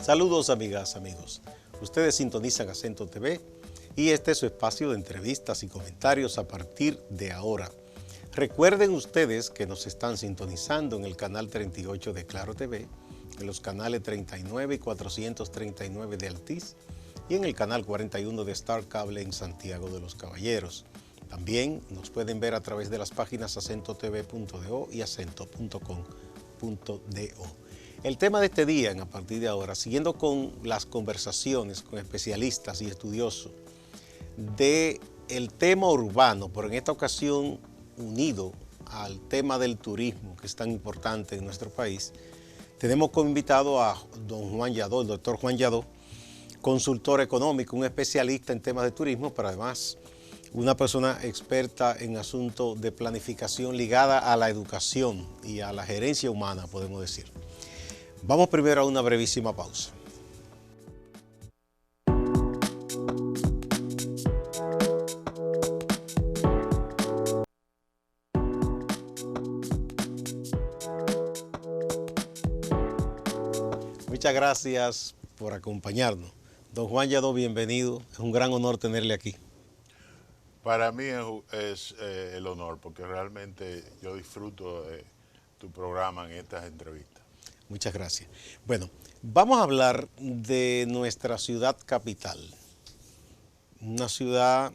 Saludos amigas, amigos. Ustedes sintonizan Acento TV y este es su espacio de entrevistas y comentarios a partir de ahora. Recuerden ustedes que nos están sintonizando en el canal 38 de Claro TV, en los canales 39 y 439 de Altiz y en el canal 41 de Star Cable en Santiago de los Caballeros. También nos pueden ver a través de las páginas acentotv.do y acento.com.do. El tema de este día, a partir de ahora, siguiendo con las conversaciones con especialistas y estudiosos del tema urbano, pero en esta ocasión unido al tema del turismo, que es tan importante en nuestro país, tenemos como invitado a don Juan Lladó, el doctor Juan Lladó, consultor económico, un especialista en temas de turismo, pero además una persona experta en asuntos de planificación ligada a la educación y a la gerencia humana, podemos decir. Vamos primero a una brevísima pausa. Muchas gracias por acompañarnos. Don Juan Lladó, bienvenido. Es un gran honor tenerle aquí. Para mí es el honor, porque realmente yo disfruto de tu programa en estas entrevistas. Muchas gracias. Bueno, vamos a hablar de nuestra ciudad capital. Una ciudad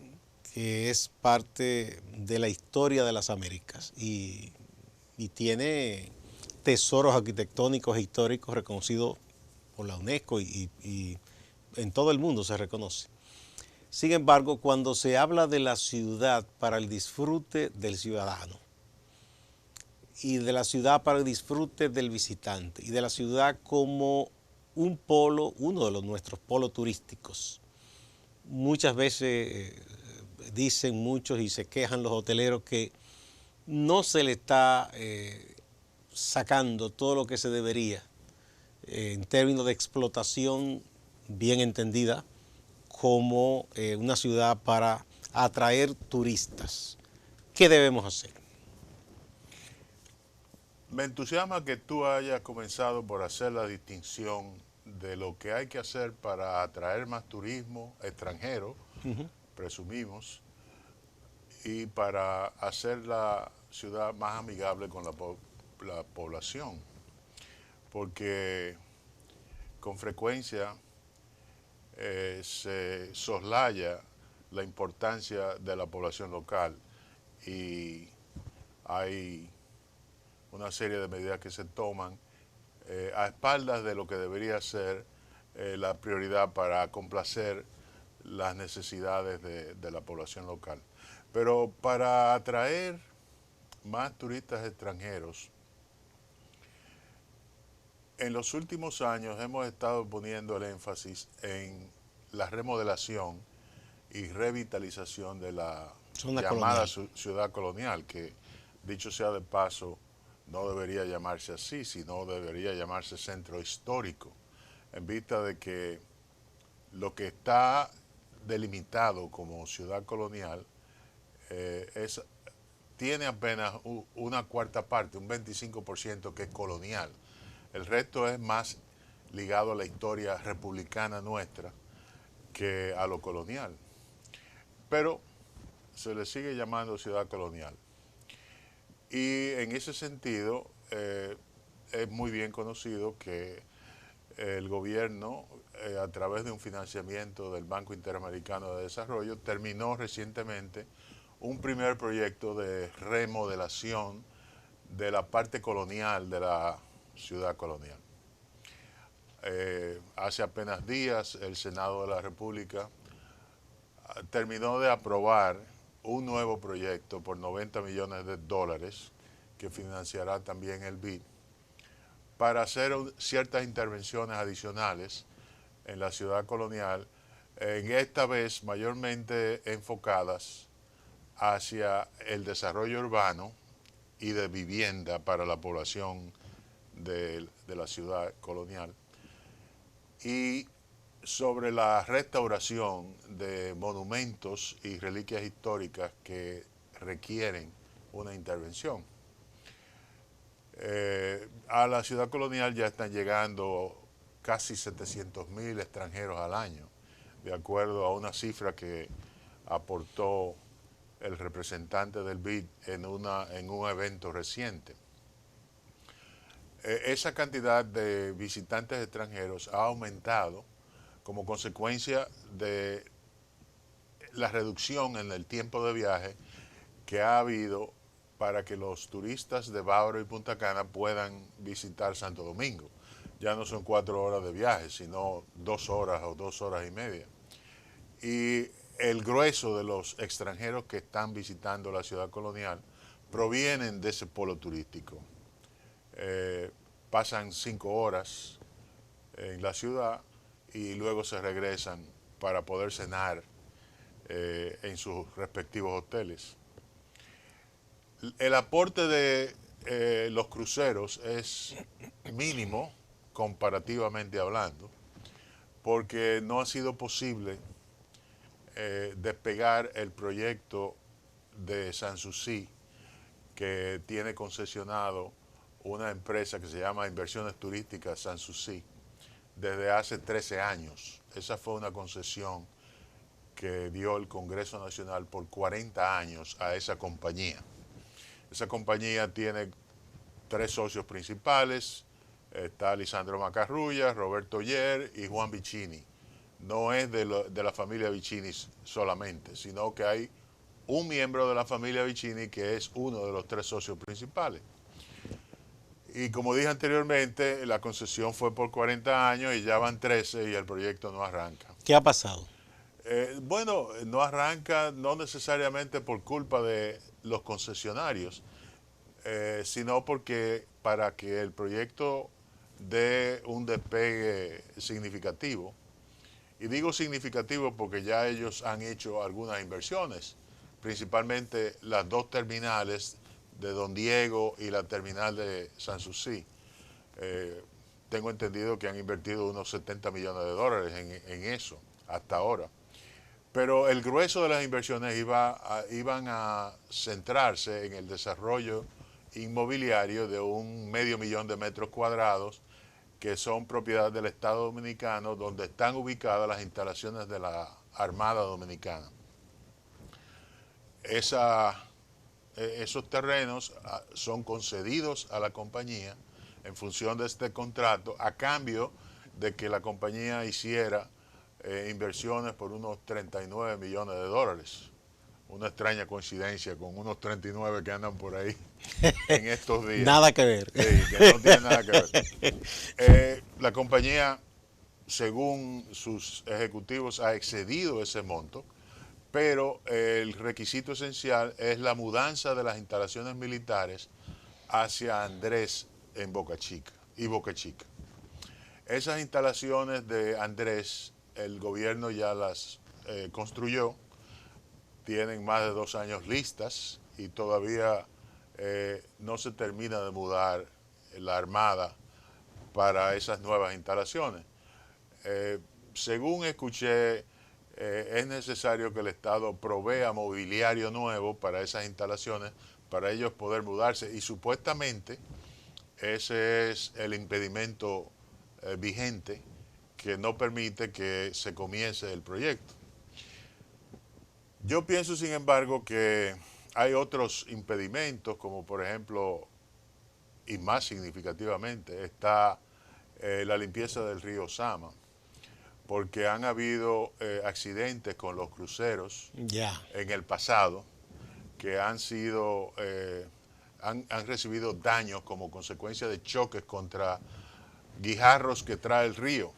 que es parte de la historia de las Américas y tiene tesoros arquitectónicos e históricos reconocidos por la UNESCO y en todo el mundo se reconoce. Sin embargo, cuando se habla de la ciudad para el disfrute del ciudadano y de la ciudad para el disfrute del visitante y de la ciudad como un polo, uno de nuestros polos turísticos, muchas veces dicen muchos y se quejan los hoteleros que no se le está sacando todo lo que se debería en términos de explotación bien entendida como una ciudad para atraer turistas. ¿Qué debemos hacer? Me entusiasma que tú hayas comenzado por hacer la distinción de lo que hay que hacer para atraer más turismo extranjero, presumimos, y para hacer la ciudad más amigable con la población. Porque con frecuencia se soslaya la importancia de la población local y hay una serie de medidas que se toman a espaldas de lo que debería ser la prioridad para complacer las necesidades de la población local. Pero para atraer más turistas extranjeros, en los últimos años hemos estado poniendo el énfasis en la remodelación y revitalización de la llamada ciudad colonial, que dicho sea de paso, no debería llamarse así, sino debería llamarse centro histórico, en vista de que lo que está delimitado como ciudad colonial tiene apenas una cuarta parte, un 25% que es colonial. El resto es más ligado a la historia republicana nuestra que a lo colonial. Pero se le sigue llamando ciudad colonial. Y en ese sentido, es muy bien conocido que el gobierno, a través de un financiamiento del Banco Interamericano de Desarrollo, terminó recientemente un primer proyecto de remodelación de la parte colonial de la ciudad colonial. Hace apenas días el Senado de la República terminó de aprobar un nuevo proyecto por $90 millones que financiará también el BID para hacer ciertas intervenciones adicionales en la ciudad colonial, en esta vez mayormente enfocadas hacia el desarrollo urbano y de vivienda para la población de la ciudad colonial. Y sobre la restauración de monumentos y reliquias históricas que requieren una intervención. A la ciudad colonial ya están llegando casi 700.000 extranjeros al año, de acuerdo a una cifra que aportó el representante del BID en un evento reciente. Esa cantidad de visitantes extranjeros ha aumentado como consecuencia de la reducción en el tiempo de viaje que ha habido para que los turistas de Bávaro y Punta Cana puedan visitar Santo Domingo. Ya no son 4 horas de viaje, sino 2 horas o 2 horas y media. Y el grueso de los extranjeros que están visitando la ciudad colonial provienen de ese polo turístico. Pasan 5 horas en la ciudad y luego se regresan para poder cenar en sus respectivos hoteles. El aporte de los cruceros es mínimo comparativamente hablando, porque no ha sido posible despegar el proyecto de Sanssouci, que tiene concesionado una empresa que se llama Inversiones Turísticas Sanssouci desde hace 13 años. Esa fue una concesión que dio el Congreso Nacional por 40 años a esa compañía. Esa compañía tiene 3 socios principales, está Lisandro Macarrulla, Roberto Yer y Juan Vicini. No es de la familia Vicini solamente, sino que hay un miembro de la familia Vicini que es uno de los 3 socios principales. Y como dije anteriormente, la concesión fue por 40 años y ya van 13 y el proyecto no arranca. ¿Qué ha pasado? Bueno, no arranca no necesariamente por culpa de los concesionarios, sino porque para que el proyecto dé un despegue significativo, y digo significativo porque ya ellos han hecho algunas inversiones, principalmente las 2 terminales de Don Diego y la terminal de Sanssouci. Tengo entendido que han invertido unos 70 millones de dólares en eso hasta ahora. Pero el grueso de las inversiones iban a centrarse en el desarrollo inmobiliario de un 500.000 de metros cuadrados que son propiedad del Estado Dominicano, donde están ubicadas las instalaciones de la Armada Dominicana. Esos terrenos son concedidos a la compañía en función de este contrato, a cambio de que la compañía hiciera inversiones por unos 39 millones de dólares. Una extraña coincidencia con unos 39 que andan por ahí en estos días. Nada que ver. Sí, que no tiene nada que ver. La compañía, según sus ejecutivos, ha excedido ese monto, pero el requisito esencial es la mudanza de las instalaciones militares hacia Andrés en Boca Chica y Boca Chica. Esas instalaciones de Andrés, el gobierno ya las construyó, tienen más de 2 años listas y todavía no se termina de mudar la Armada para esas nuevas instalaciones. Según escuché, es necesario que el Estado provea mobiliario nuevo para esas instalaciones, para ellos poder mudarse, y supuestamente ese es el impedimento vigente que no permite que se comience el proyecto. Yo pienso, sin embargo, que hay otros impedimentos, como por ejemplo, y más significativamente, está la limpieza del río Sama, porque han habido accidentes con los cruceros en el pasado que han recibido daños como consecuencia de choques contra guijarros que trae el río,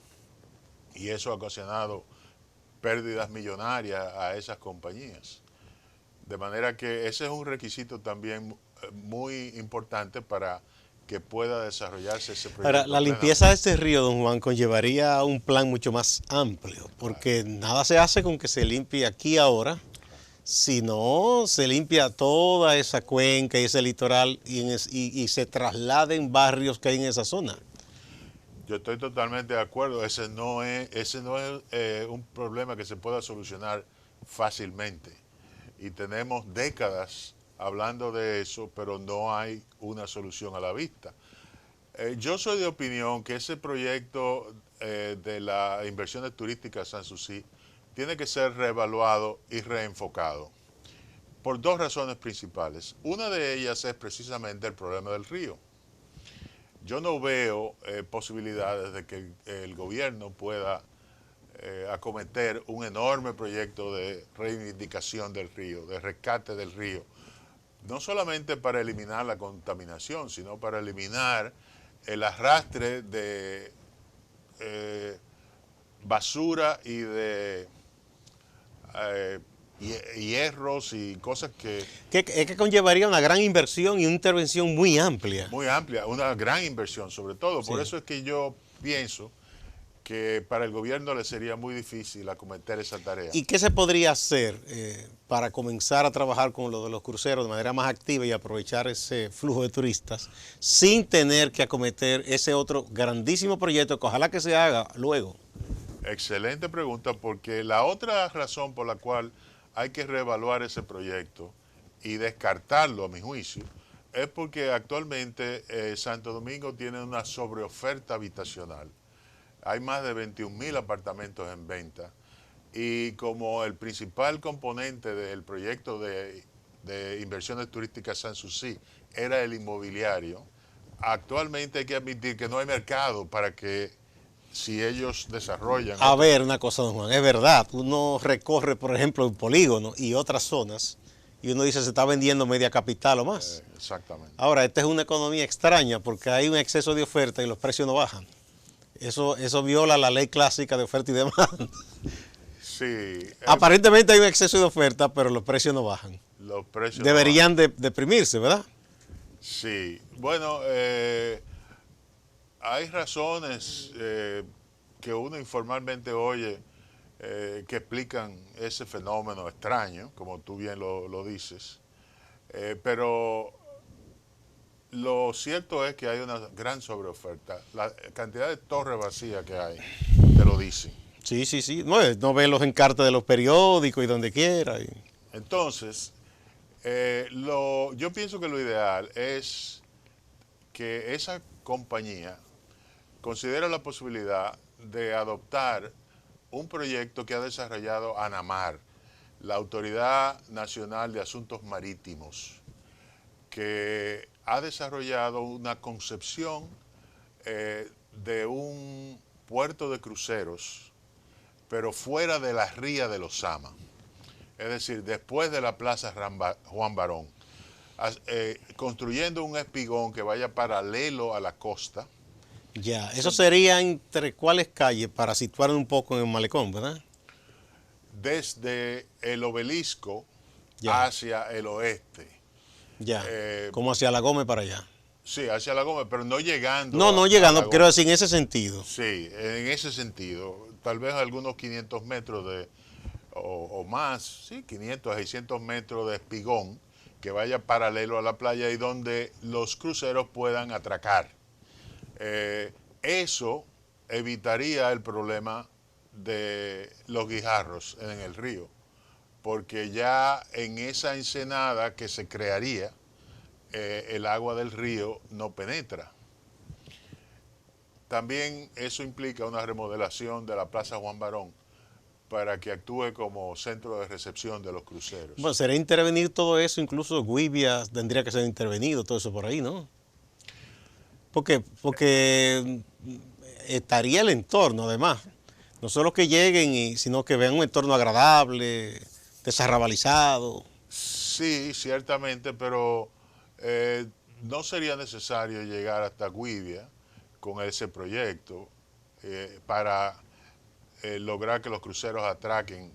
y eso ha ocasionado pérdidas millonarias a esas compañías. De manera que ese es un requisito también muy importante para que pueda desarrollarse ese proyecto. Ahora, la limpieza de este río, don Juan, conllevaría un plan mucho más amplio, porque nada se hace con que se limpie aquí ahora, sino se limpia toda esa cuenca y ese litoral y se trasladen barrios que hay en esa zona. Yo estoy totalmente de acuerdo. Ese no es un problema que se pueda solucionar fácilmente. Y tenemos décadas hablando de eso, pero no hay una solución a la vista. Yo soy de opinión que ese proyecto de las inversiones turísticas Sanssouci tiene que ser reevaluado y reenfocado por dos razones principales. Una de ellas es precisamente el problema del río. Yo no veo posibilidades de que el gobierno pueda acometer un enorme proyecto de reivindicación del río, de rescate del río, no solamente para eliminar la contaminación, sino para eliminar el arrastre de basura y de hierros y cosas que Es que conllevaría una gran inversión y una intervención muy amplia. muy amplia, una gran inversión sobre todo. Por Sí. eso es que yo pienso que para el gobierno le sería muy difícil acometer esa tarea. ¿Y qué se podría hacer para comenzar a trabajar con lo de los cruceros de manera más activa y aprovechar ese flujo de turistas sin tener que acometer ese otro grandísimo proyecto que ojalá que se haga luego? Excelente pregunta, porque la otra razón por la cual hay que reevaluar ese proyecto y descartarlo, a mi juicio, es porque actualmente Santo Domingo tiene una sobreoferta habitacional. Hay más de 21.000 apartamentos en venta y como el principal componente del proyecto de inversiones turísticas Sanssouci era el inmobiliario, actualmente hay que admitir que no hay mercado para que si ellos desarrollan A otro. ver, una cosa, don Juan, es verdad, uno recorre, por ejemplo, el polígono y otras zonas y uno dice se está vendiendo media capital o más. Exactamente. Ahora, esta es una economía extraña porque hay un exceso de oferta y los precios no bajan. Eso viola la ley clásica de oferta y demanda. Sí, Aparentemente hay un exceso de oferta, pero los precios no bajan. los precios no Deberían deprimirse, ¿verdad? Sí, bueno, hay razones que uno informalmente oye que explican ese fenómeno extraño, como tú bien lo dices, pero lo cierto es que hay una gran sobreoferta. La cantidad de torres vacías que hay, te lo dicen. Sí, sí, sí. No ven los encartes de los periódicos y donde quiera. Entonces, yo pienso que lo ideal es que esa compañía considere la posibilidad de adoptar un proyecto que ha desarrollado ANAMAR, la Autoridad Nacional de Asuntos Marítimos, que ha desarrollado una concepción de un puerto de cruceros, pero fuera de la ría de los Sama, es decir, después de la Plaza Juan Barón, construyendo un espigón que vaya paralelo a la costa. Ya, eso sería entre cuáles calles para situarnos un poco en el malecón, ¿verdad? Desde el obelisco Ya, hacia el oeste. ya. Eh, Como hacia la Gómez para allá. sí, hacia la Gómez, pero no llegando No, no a la llegando, quiero Gómez. decir en ese sentido. Sí, en ese sentido. Tal vez algunos 500 metros o más, sí, 500 a 600 metros de espigón que vaya paralelo a la playa y donde los cruceros puedan atracar. Eso evitaría el problema de los guijarros en el río, porque ya en esa ensenada que se crearía, el agua del río no penetra. También eso implica una remodelación de la Plaza Juan Barón para que actúe como centro de recepción de los cruceros. Bueno, sería intervenir todo eso, incluso Guivia tendría que ser intervenido, todo eso por ahí, ¿no? Porque estaría el entorno, además. No solo que lleguen, sino que vean un entorno agradable, desarrabalizado. Sí, ciertamente, pero no sería necesario llegar hasta Guivia con ese proyecto para lograr que los cruceros atraquen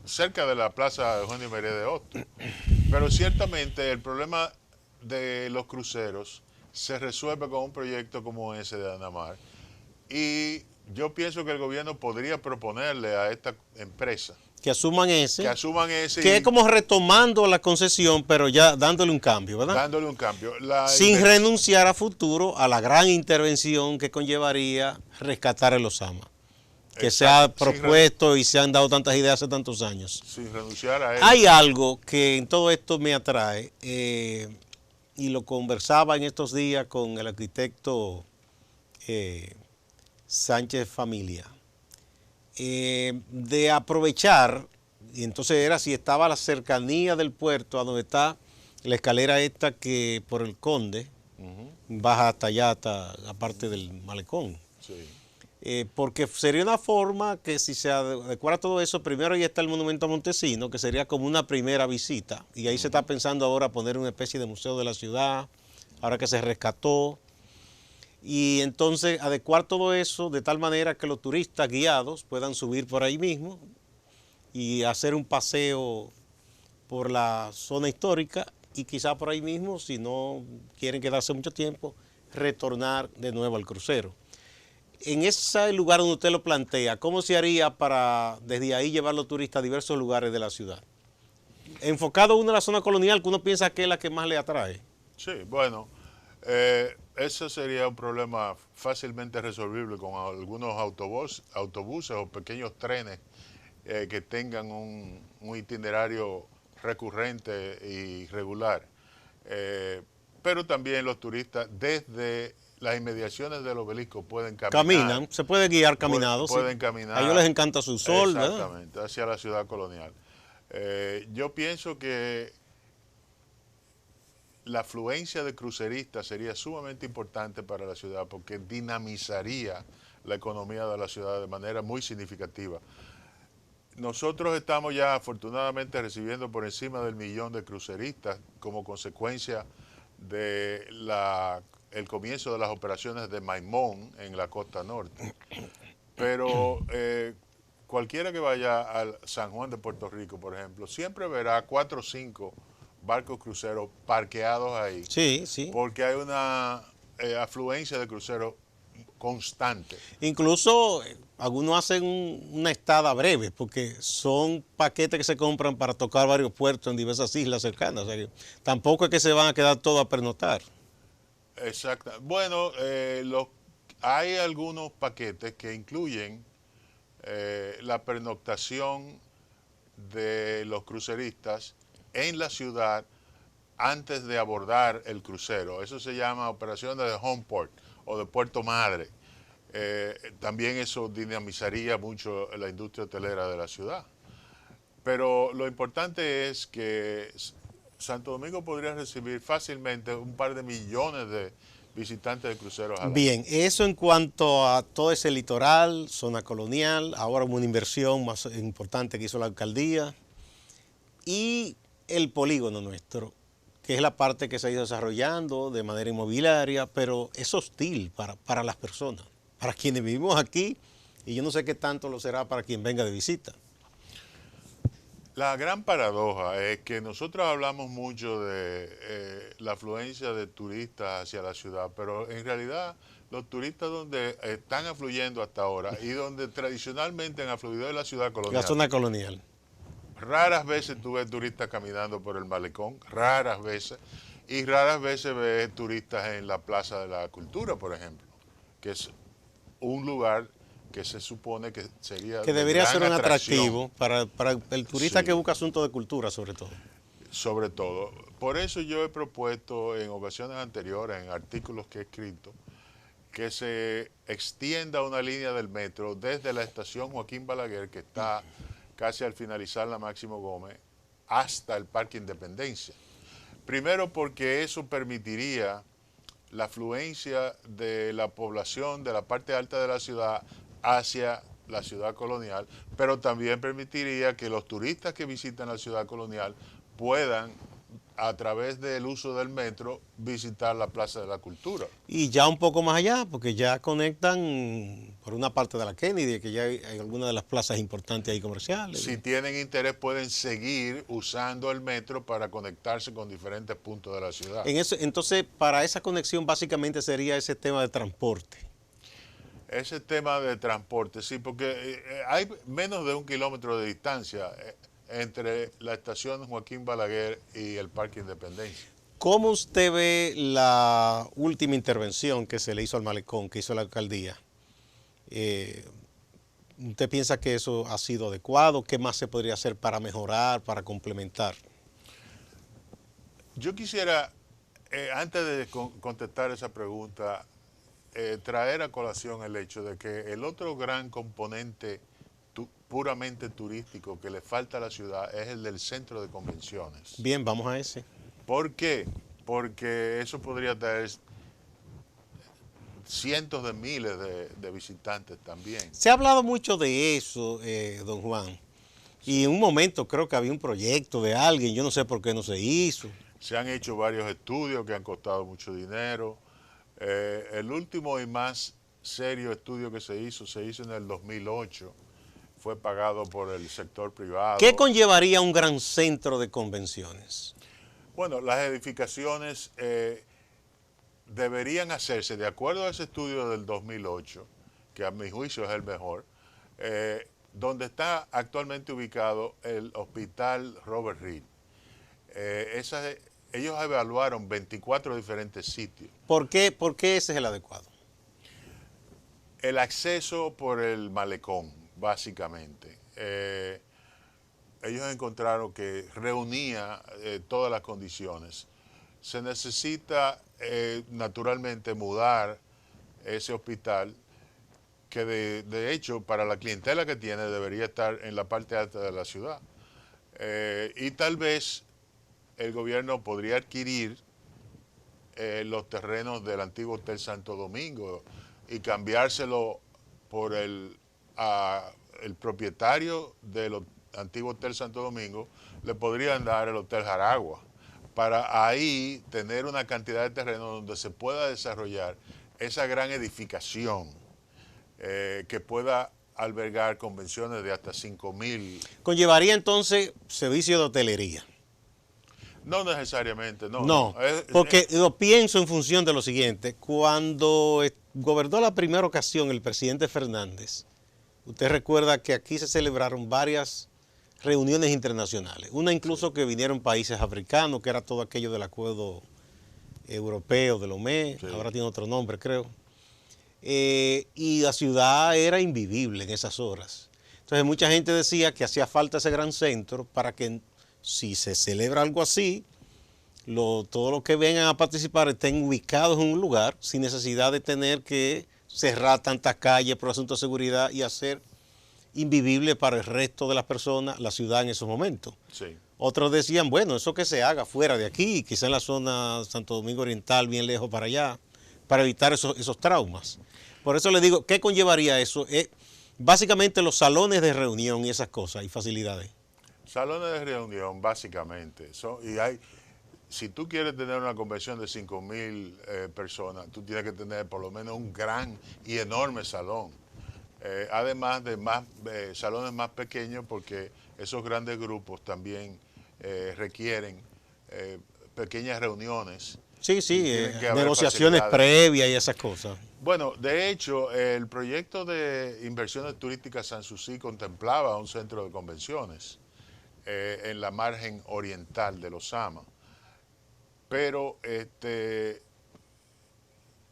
cerca de la plaza de Eugenio Meré de Hostos. Pero ciertamente el problema de los cruceros se resuelve con un proyecto como ese de ANAMAR. Y yo pienso que el gobierno podría proponerle a esta empresa Que asuman que ese, asuman ese que y es como retomando la concesión, pero ya dándole un cambio, ¿verdad? dándole un cambio. Sin renunciar a futuro a la gran intervención que conllevaría rescatar el Osama, que se ha Exacto, propuesto y se han dado tantas ideas hace tantos años. sin renunciar a él. Hay algo que en todo esto me atrae, y lo conversaba en estos días con el arquitecto Sánchez Familia, de aprovechar, y entonces era si estaba a la cercanía del puerto, a donde está la escalera esta que por el Conde baja hasta allá, hasta la parte del malecón. Sí. Porque sería una forma que si se adecuara todo eso, primero ahí está el monumento a Montesino, que sería como una primera visita, y ahí se está pensando ahora poner una especie de museo de la ciudad, ahora que se rescató, y entonces adecuar todo eso de tal manera que los turistas guiados puedan subir por ahí mismo y hacer un paseo por la zona histórica y quizá por ahí mismo, si no quieren quedarse mucho tiempo, retornar de nuevo al crucero. En ese lugar donde usted lo plantea, ¿cómo se haría para desde ahí llevar los turistas a diversos lugares de la ciudad? Enfocado uno en la zona colonial, que uno piensa que es la que más le atrae. Sí, bueno, eso sería un problema fácilmente resolvible con algunos autobuses o pequeños trenes que tengan un itinerario recurrente y regular. Pero también los turistas desde las inmediaciones del obelisco pueden caminar. Caminan, se puede guiar caminado. Pueden Sí. caminar. A ellos les encanta su sol, ¿verdad? Exactamente, hacia la ciudad colonial. Yo pienso que la afluencia de cruceristas sería sumamente importante para la ciudad porque dinamizaría la economía de la ciudad de manera muy significativa. Nosotros estamos ya afortunadamente recibiendo por encima del 1.000.000 de cruceristas como consecuencia de el comienzo de las operaciones de Maimón en la costa norte. Pero cualquiera que vaya al San Juan de Puerto Rico, por ejemplo, siempre verá 4 o 5 barcos cruceros parqueados ahí. Sí, sí. Porque hay una afluencia de cruceros constante. Incluso algunos hacen una estada breve, porque son paquetes que se compran para tocar varios puertos en diversas islas cercanas. O sea que tampoco es que se van a quedar todos a pernoctar. Exacto. Bueno, hay algunos paquetes que incluyen la pernoctación de los cruceristas en la ciudad antes de abordar el crucero. Eso se llama operaciones de home port o de puerto madre. También eso dinamizaría mucho la industria hotelera de la ciudad. Pero lo importante es que Santo Domingo podría recibir fácilmente un par de millones de visitantes de cruceros al año. Bien, eso en cuanto a todo ese litoral, zona colonial, ahora una inversión más importante que hizo la alcaldía, y el polígono nuestro, que es la parte que se ha ido desarrollando de manera inmobiliaria, pero es hostil para las personas, para quienes vivimos aquí, y yo no sé qué tanto lo será para quien venga de visita. La gran paradoja es que nosotros hablamos mucho de la afluencia de turistas hacia la ciudad, pero en realidad los turistas donde están afluyendo hasta ahora y donde tradicionalmente han afluido en la ciudad colonial. La zona colonial. Raras veces tú ves turistas caminando por el malecón, raras veces, y raras veces ves turistas en la Plaza de la Cultura, por ejemplo, que es un lugar que se supone que sería que debería ser un atractivo para el turista sí, que busca asuntos de cultura, sobre todo. Sobre todo. Por eso yo he propuesto en ocasiones anteriores, en artículos que he escrito, que se extienda una línea del metro desde la estación Joaquín Balaguer, que está casi al finalizar la Máximo Gómez, hasta el Parque Independencia. Primero porque eso permitiría la afluencia de la población de la parte alta de la ciudad hacia la ciudad colonial, pero también permitiría que los turistas que visitan la ciudad colonial puedan, a través del uso del metro, visitar la Plaza de la Cultura. Y ya un poco más allá, porque ya conectan por una parte de la Kennedy, que ya hay algunas de las plazas importantes ahí comerciales. Si tienen interés pueden seguir usando el metro para conectarse con diferentes puntos de la ciudad. Entonces, para esa conexión básicamente sería ese tema de transporte. Ese tema de transporte, sí, porque hay menos de 1 kilómetro de distancia entre la estación Joaquín Balaguer y el Parque Independencia. ¿Cómo usted ve la última intervención que se le hizo al malecón, que hizo la alcaldía? Eh, ¿Usted piensa que eso ha sido adecuado? ¿Qué más se podría hacer para mejorar, para complementar? Yo quisiera, antes de contestar esa pregunta, traer a colación el hecho de que el otro gran componente puramente turístico que le falta a la ciudad es el del centro de convenciones. Bien, vamos a ese. ¿Por qué? Porque eso podría traer cientos de miles de visitantes también. Se ha hablado mucho de eso, don Juan. Y en un momento creo que había un proyecto de alguien, yo no sé por qué no se hizo. Se han hecho varios estudios que han costado mucho dinero. El último y más serio estudio que se hizo en el 2008. Fue pagado por el sector privado. ¿Qué conllevaría un gran centro de convenciones? Bueno, las edificaciones deberían hacerse, de acuerdo a ese estudio del 2008, que a mi juicio es el mejor, donde está actualmente ubicado el Hospital Robert Reed. Ellos evaluaron 24 diferentes sitios. ¿Por qué ese es el adecuado? El acceso por el malecón, básicamente. Ellos encontraron que reunía todas las condiciones. Se necesita naturalmente mudar ese hospital, que de hecho para la clientela que tiene debería estar en la parte alta de la ciudad. Y tal vez el gobierno podría adquirir los terrenos del antiguo Hotel Santo Domingo y cambiárselo por el propietario del antiguo Hotel Santo Domingo, le podrían dar el Hotel Jaragua, para ahí tener una cantidad de terreno donde se pueda desarrollar esa gran edificación que pueda albergar convenciones de hasta 5,000. ¿Conllevaría entonces servicio de hotelería? No necesariamente, no. No, porque lo pienso en función de lo siguiente. Cuando gobernó la primera ocasión el presidente Fernández, usted recuerda que aquí se celebraron varias reuniones internacionales. Una incluso que vinieron países africanos, que era todo aquello del acuerdo europeo de Lomé, sí. Ahora tiene otro nombre, creo. Y la ciudad era invivible en esas horas. Entonces mucha gente decía que hacía falta ese gran centro para que si se celebra algo así, todos los que vengan a participar estén ubicados en un lugar sin necesidad de tener que cerrar tantas calles por asuntos de seguridad y hacer invivible para el resto de las personas la ciudad en esos momentos. Sí. Otros decían, bueno, eso que se haga fuera de aquí, quizá en la zona Santo Domingo Oriental, bien lejos para allá, para evitar esos traumas. Por eso le digo, ¿qué conllevaría eso? Básicamente los salones de reunión y esas cosas y facilidades. Salones de reunión, básicamente. Si tú quieres tener una convención de 5,000 personas, tú tienes que tener por lo menos un gran y enorme salón. Además de salones más pequeños, porque esos grandes grupos también requieren pequeñas reuniones. Sí, negociaciones previas y esas cosas. Bueno, de hecho, el proyecto de inversiones turísticas Sanssouci contemplaba un centro de convenciones en la margen oriental de Los Sama. Pero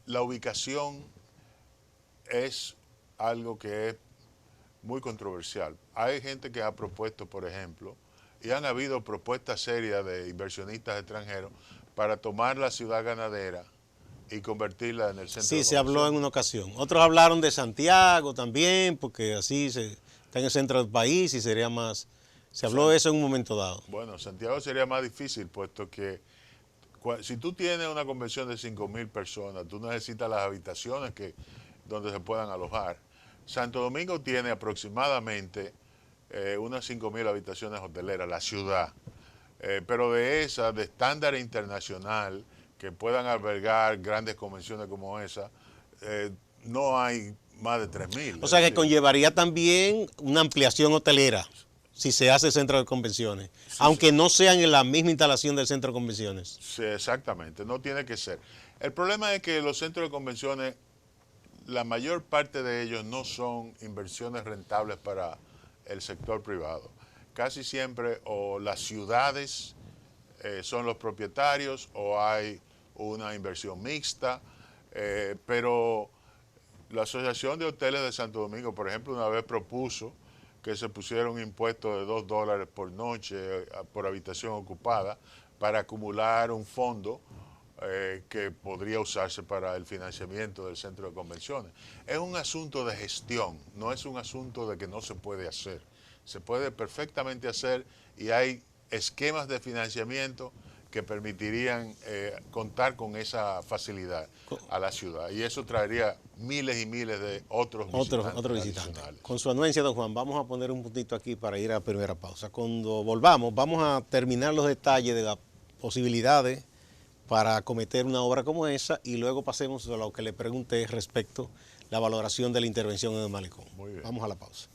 la ubicación es algo que es muy controversial. Hay gente que ha propuesto, por ejemplo, y han habido propuestas serias de inversionistas extranjeros para tomar la ciudad ganadera y convertirla en el centro. Sí, se habló en una ocasión. Otros hablaron de Santiago también, porque así está en el centro del país y sería más... Se habló de eso en un momento dado. Bueno, Santiago sería más difícil, puesto que si tú tienes una convención de 5,000 personas, tú necesitas las habitaciones donde se puedan alojar. Santo Domingo tiene aproximadamente unas 5,000 habitaciones hoteleras, la ciudad. Pero de esas, de estándar internacional, que puedan albergar grandes convenciones como esa, no hay más de 3,000. O sea que conllevaría también una ampliación hotelera, si se hace centro de convenciones, sí, aunque no sean en la misma instalación del centro de convenciones. Sí, exactamente, no tiene que ser. El problema es que los centros de convenciones la mayor parte de ellos no son inversiones rentables para el sector privado. Casi siempre o las ciudades son los propietarios o hay una inversión mixta, pero la Asociación de Hoteles de Santo Domingo, por ejemplo, una vez propuso que se pusiera un impuesto de $2 por noche por habitación ocupada para acumular un fondo que podría usarse para el financiamiento del centro de convenciones. Es un asunto de gestión, no es un asunto de que no se puede hacer. Se puede perfectamente hacer y hay esquemas de financiamiento que permitirían contar con esa facilidad a la ciudad. Y eso traería miles y miles de otros visitantes adicionales. Con su anuencia, don Juan, vamos a poner un puntito aquí para ir a la primera pausa. Cuando volvamos, vamos a terminar los detalles de las posibilidades para acometer una obra como esa y luego pasemos a lo que le pregunté respecto a la valoración de la intervención en el malecón. Muy bien. Vamos a la pausa.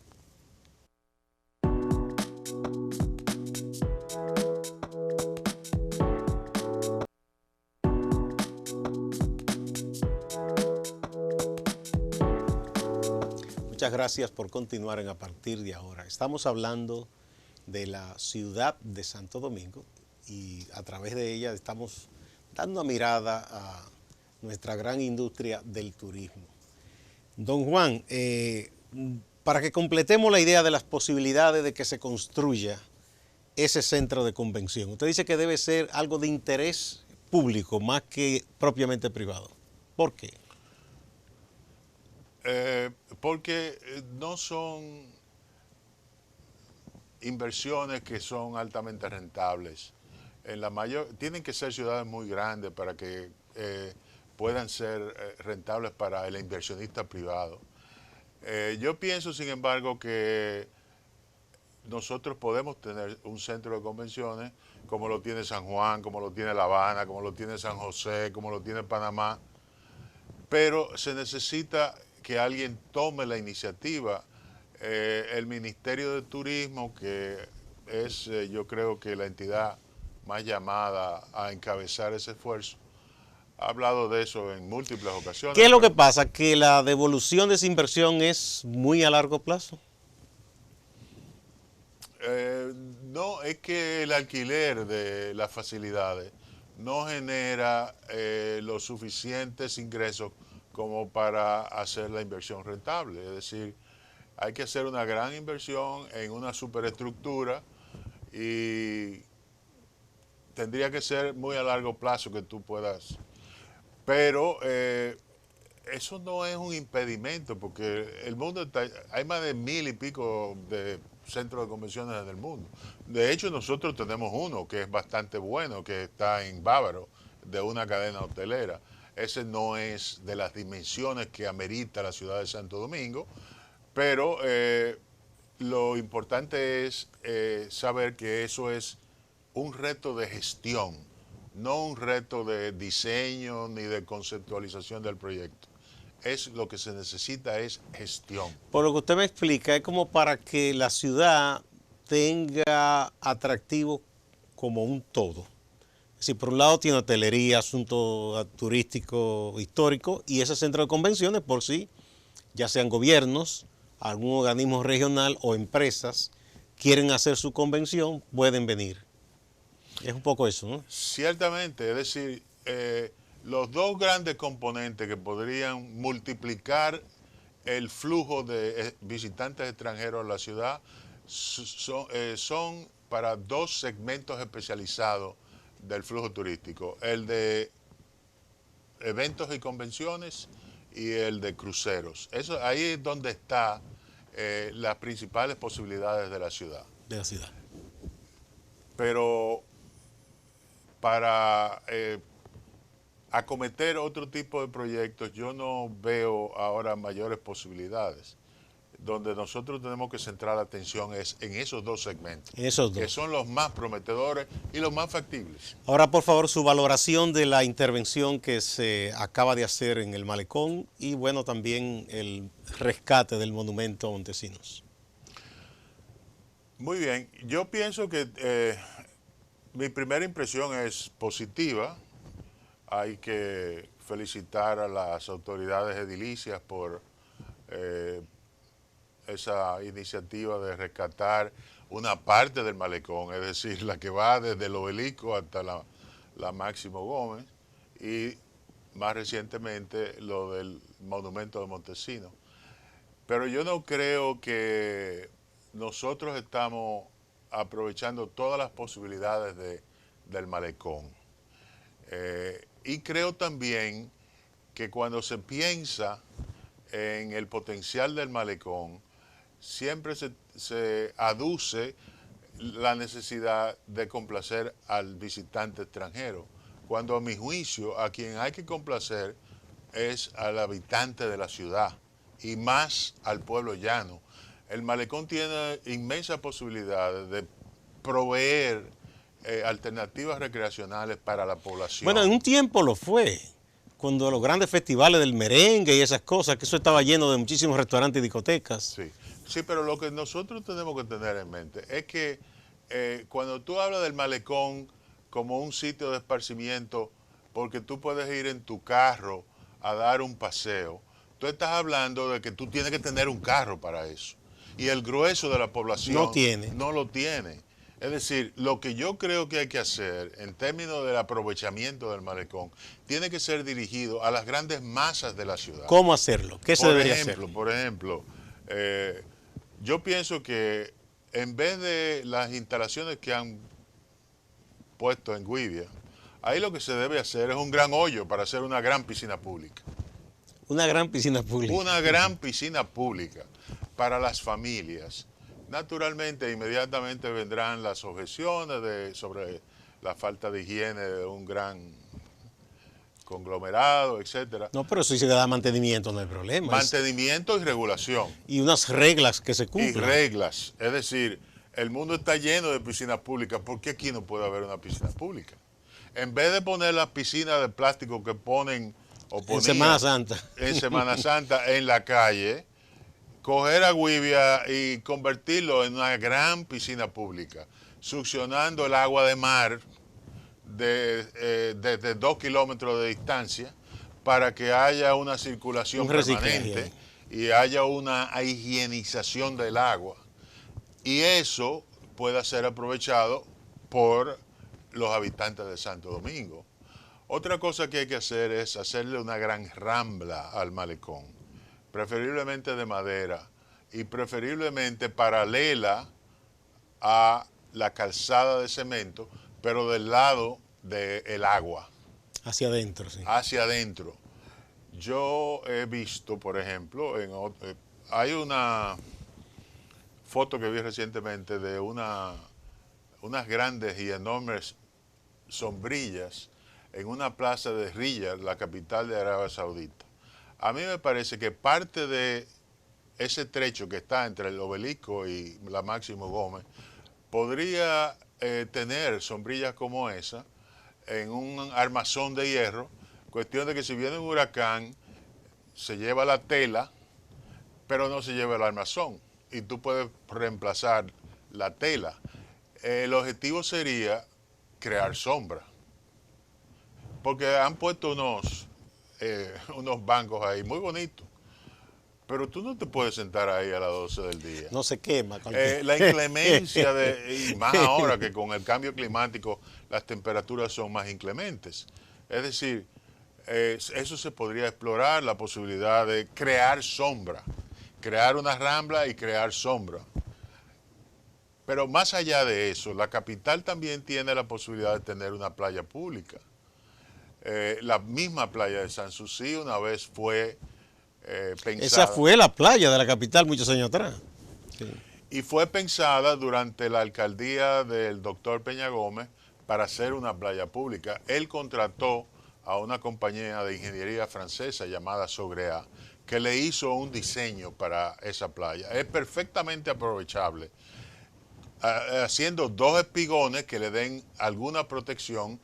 Muchas gracias por continuar en A Partir de Ahora. Estamos hablando de la ciudad de Santo Domingo y a través de ella estamos dando una mirada a nuestra gran industria del turismo. Don Juan, para que completemos la idea de las posibilidades de que se construya ese centro de convención, usted dice que debe ser algo de interés público más que propiamente privado. ¿Por qué? Porque no son inversiones que son altamente rentables. Tienen que ser ciudades muy grandes para que puedan ser rentables para el inversionista privado. Yo pienso, sin embargo, que nosotros podemos tener un centro de convenciones como lo tiene San Juan, como lo tiene La Habana, como lo tiene San José, como lo tiene Panamá, pero se necesita que alguien tome la iniciativa. El Ministerio de Turismo, que es yo creo que la entidad más llamada a encabezar ese esfuerzo, ha hablado de eso en múltiples ocasiones. ¿Qué es lo que pasa? ¿Que la devolución de esa inversión es muy a largo plazo? No, es que el alquiler de las facilidades no genera los suficientes ingresos como para hacer la inversión rentable. Es decir, hay que hacer una gran inversión en una superestructura y tendría que ser muy a largo plazo que tú puedas. Pero eso no es un impedimento porque el mundo está, hay más de 1000 y pico de centros de convenciones en el mundo. De hecho, nosotros tenemos uno que es bastante bueno, que está en Bávaro, de una cadena hotelera. Ese no es de las dimensiones que amerita la ciudad de Santo Domingo, pero lo importante es saber que eso es un reto de gestión, no un reto de diseño ni de conceptualización del proyecto. Lo que se necesita es gestión. Por lo que usted me explica, es como para que la ciudad tenga atractivo como un todo. Si por un lado tiene hotelería, asunto turístico, histórico, y ese centro de convenciones por sí, ya sean gobiernos, algún organismo regional o empresas, quieren hacer su convención, pueden venir. Es un poco eso, ¿no? Ciertamente, es decir, los dos grandes componentes que podrían multiplicar el flujo de visitantes extranjeros a la ciudad son para dos segmentos especializados del flujo turístico, el de eventos y convenciones y el de cruceros. Ahí es donde están las principales posibilidades de la ciudad. De la ciudad. Pero para acometer otro tipo de proyectos, yo no veo ahora mayores posibilidades. Donde nosotros tenemos que centrar la atención es en esos dos segmentos, que son los más prometedores y los más factibles. Ahora, por favor, su valoración de la intervención que se acaba de hacer en el malecón y, bueno, también el rescate del monumento a Montesinos. Muy bien, yo pienso que mi primera impresión es positiva. Hay que felicitar a las autoridades edilicias por esa iniciativa de rescatar una parte del malecón, es decir, la que va desde el Obelisco hasta la Máximo Gómez, y más recientemente lo del Monumento de Montesinos. Pero yo no creo que nosotros estamos aprovechando todas las posibilidades del malecón. Y creo también que cuando se piensa en el potencial del malecón, siempre se aduce la necesidad de complacer al visitante extranjero, cuando a mi juicio a quien hay que complacer es al habitante de la ciudad y más al pueblo llano. El malecón tiene inmensas posibilidades de proveer alternativas recreacionales para la población. Bueno, en un tiempo lo fue, cuando los grandes festivales del merengue y esas cosas, que eso estaba lleno de muchísimos restaurantes y discotecas. Sí, sí, pero lo que nosotros tenemos que tener en mente es que cuando tú hablas del malecón como un sitio de esparcimiento, porque tú puedes ir en tu carro a dar un paseo, tú estás hablando de que tú tienes que tener un carro para eso. Y el grueso de la población no lo tiene. Es decir, lo que yo creo que hay que hacer en términos del aprovechamiento del malecón tiene que ser dirigido a las grandes masas de la ciudad. ¿Cómo hacerlo? ¿Qué se debería hacer? Por ejemplo, yo pienso que en vez de las instalaciones que han puesto en Guivia, ahí lo que se debe hacer es un gran hoyo para hacer una gran piscina pública. Una gran piscina pública. Una gran piscina pública para las familias. Naturalmente, inmediatamente vendrán las objeciones sobre la falta de higiene de un gran conglomerado, etcétera. No, pero si se le da mantenimiento no hay problema. Mantenimiento y regulación. Y unas reglas que se cumplan. Y reglas. Es decir, el mundo está lleno de piscinas públicas. ¿Por qué aquí no puede haber una piscina pública? En vez de poner las piscinas de plástico que ponen o ponían en Semana Santa en la calle, coger a Guivia y convertirlo en una gran piscina pública, succionando el agua de mar desde 2 kilómetros de distancia para que haya una circulación permanente y haya una higienización del agua. Y eso pueda ser aprovechado por los habitantes de Santo Domingo. Otra cosa que hay que hacer es hacerle una gran rambla al malecón, preferiblemente de madera y preferiblemente paralela a la calzada de cemento, pero del lado del agua. Hacia adentro, sí. Hacia adentro. Yo he visto, por ejemplo, hay una foto que vi recientemente de unas grandes y enormes sombrillas en una plaza de Riyadh, la capital de Arabia Saudita. A mí me parece que parte de ese trecho que está entre el Obelisco y la Máximo Gómez podría tener sombrillas como esa en un armazón de hierro, cuestión de que si viene un huracán se lleva la tela, pero no se lleva el armazón y tú puedes reemplazar la tela. El objetivo sería crear sombra, porque han puesto unos bancos ahí muy bonitos, pero tú no te puedes sentar ahí a las 12 del día. No se quema. La inclemencia, y más ahora que con el cambio climático las temperaturas son más inclementes. Es decir, eso se podría explorar, la posibilidad de crear sombra, crear una rambla y crear sombra. Pero más allá de eso, la capital también tiene la posibilidad de tener una playa pública. La misma playa de Sanssouci una vez fue pensada. Esa fue la playa de la capital muchos años atrás. Sí. Y fue pensada durante la alcaldía del doctor Peña Gómez para hacer una playa pública. Él contrató a una compañía de ingeniería francesa llamada Sogrea, que le hizo un diseño para esa playa. Es perfectamente aprovechable, haciendo 2 espigones que le den alguna protección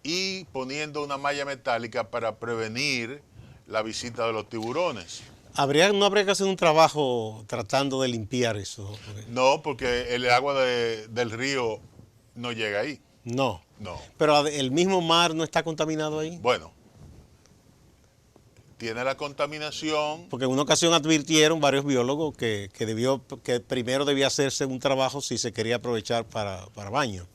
y poniendo una malla metálica para prevenir la visita de los tiburones. ¿No habría que hacer un trabajo tratando de limpiar eso? No, porque el agua del río no llega ahí. No. No. Pero el mismo mar no está contaminado ahí. Bueno, tiene la contaminación. Porque en una ocasión advirtieron varios biólogos que primero debía hacerse un trabajo si se quería aprovechar para baño.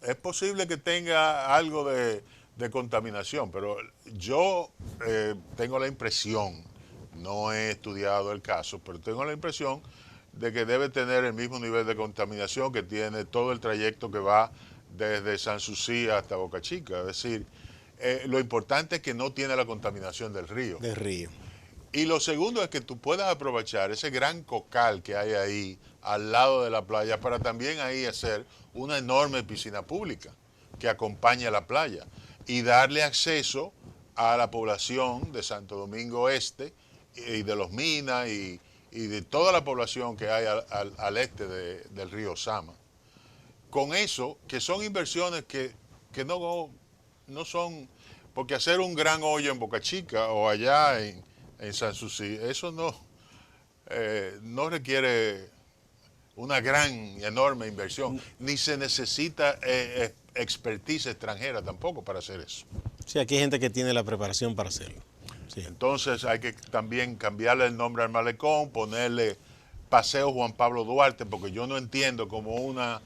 Es posible que tenga algo de contaminación, pero yo tengo la impresión, no he estudiado el caso, pero tengo la impresión de que debe tener el mismo nivel de contaminación que tiene todo el trayecto que va desde Sanssouci hasta Boca Chica. Es decir, lo importante es que no tiene la contaminación del río. Del río. Y lo segundo es que tú puedas aprovechar ese gran cocal que hay ahí al lado de la playa para también ahí hacer una enorme piscina pública que acompañe a la playa y darle acceso a la población de Santo Domingo Este y de Los Minas y de toda la población que hay al este del río Sama. Con eso, que son inversiones que no son, porque hacer un gran hoyo en Boca Chica o allá en Sanssouci, eso no requiere una gran, enorme inversión, ni se necesita expertise extranjera tampoco para hacer eso. Sí, aquí hay gente que tiene la preparación para hacerlo. Sí. Entonces hay que también cambiarle el nombre al malecón, ponerle Paseo Juan Pablo Duarte, porque yo no entiendo cómo una